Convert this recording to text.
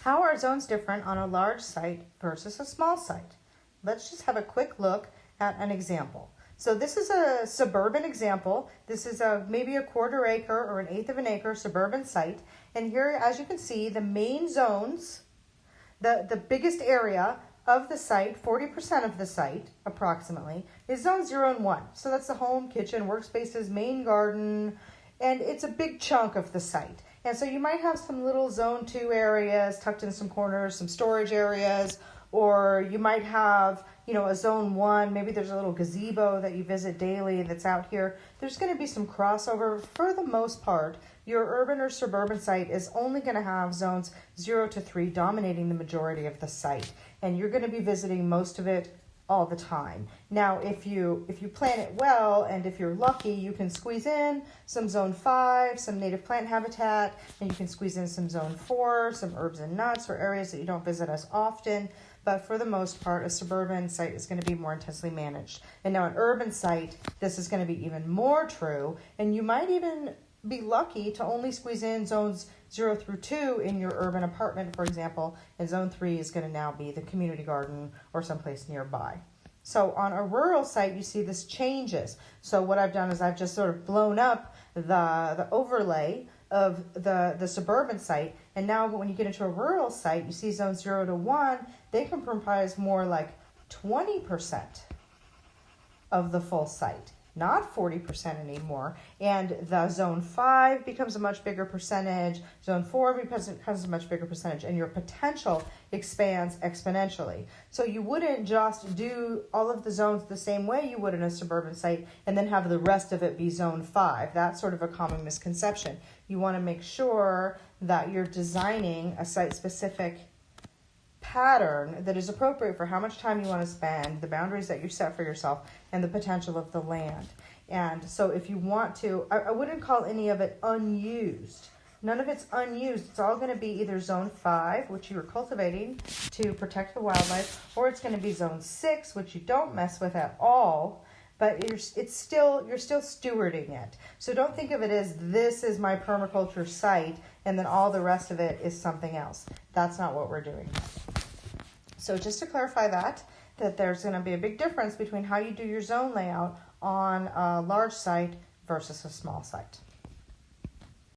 How are zones different on a large site versus a small site? Let's just have a quick look at an example. So this is a suburban example. This is maybe a quarter acre or an eighth of an acre suburban site. And here, as you can see, the main zones, the biggest area of the site, 40% of the site approximately, is zone 0 and 1. So that's the home, kitchen, workspaces, main garden, and it's a big chunk of the site. And so you might have some little zone 2 areas tucked in some corners, some storage areas, or you might have, a zone 1, maybe there's a little gazebo that you visit daily that's out here. There's going to be some crossover. For the most part, your urban or suburban site is only going to have zones 0 to 3 dominating the majority of the site. And you're going to be visiting most of it all the time. Now, if you plan it well, and if you're lucky, you can squeeze in some zone 5, some native plant habitat, and you can squeeze in some zone 4, some herbs and nuts, or areas that you don't visit as often. But for the most part, a suburban site is going to be more intensely managed. And now an urban site, this is going to be even more true, and you might even be lucky to only squeeze in zones 0 through 2 in your urban apartment, for example, and zone 3 is going to now be the community garden or someplace nearby. So on a rural site, you see this changes. So what I've done is I've just sort of blown up the overlay of the suburban site, and now when you get into a rural site, you see zones 0 to 1, they can comprise more like 20% of the full site, not 40% anymore. And the zone 5 becomes a much bigger percentage, zone 4 becomes a much bigger percentage, and your potential expands exponentially. So you wouldn't just do all of the zones the same way you would in a suburban site and then have the rest of it be zone 5. That's sort of a common misconception. You want to make sure that you're designing a site-specific pattern that is appropriate for how much time you want to spend, the boundaries that you set for yourself, and the potential of the land. And so if you want to, I wouldn't call any of it unused. None of it's unused. It's all going to be either zone 5, which you are cultivating to protect the wildlife, or it's going to be zone 6, which you don't mess with at all, but you're still stewarding it. So don't think of it as this is my permaculture site and then all the rest of it is something else. That's not what we're doing. So just to clarify that there's going to be a big difference between how you do your zone layout on a large site versus a small site.